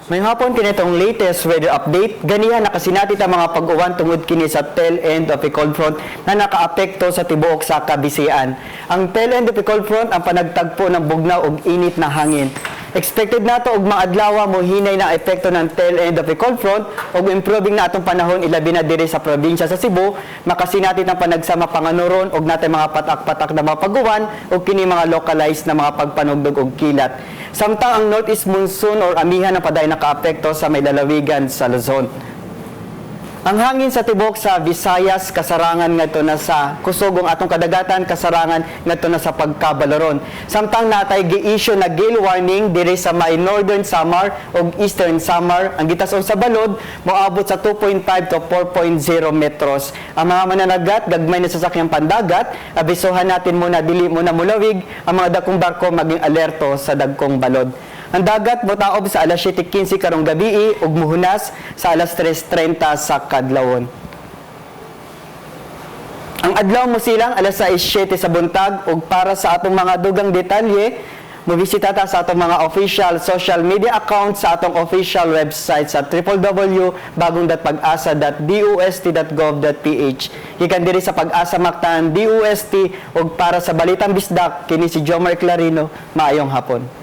May hapon kini itong latest weather update. Ganihan nakasinati ta mga pag-uwan tungod kini sa tail end of a cold front na nakaapekto sa tibuok sa Kabisian. Ang tail end of a cold front ang panagtagpo ng bugnaw ug init na hangin. Expected nato og mga adlaw mo hinay na epekto ng tail end of a cold front ug improving na atong panahon ilabi na diri sa probinsya sa Cebu. Makasinati ng panagsama panganuron ug natay mga patak-patak na mga pag-uwan ug kini mga localized na mga pagpanugdog ug kilat. Samtang ang northeast monsoon or amihan ng paday nakaapekto sa may lalawigan sa Luzon. Ang hangin sa tibok sa Visayas kasarangan ngadto na sa kusog atong kadagatan kasarangan ngadto na sa pagkabaloron. Samtang natay gi-issue na gale warning diri sa may Northern Samar ug Eastern Samar. Ang gitason sa balod moabot sa 2.5 to 4.0 metros. Ang mga mananagat gagmay na sasakyang pandagat, abisohan natin muna dili muna mulawig ang mga dakong barko maging alerto sa dagkong balod. Ang dagat motaob sa alas 7:15 karong gabi ug muhunas sa alas 3:30 sa kadlawon. Ang adlaw mo silang alas 6:07 sa buntag ug para sa atong mga dugang detalye, mobisita ta sa atong mga official social media accounts sa atong official website sa www.bagong.pag-asa.dust.gov.ph. Gikan diri sa Pag-asa Mactan DOST ug para sa Balitang Bisdak kini si Jomar Clarino. Maayong hapon.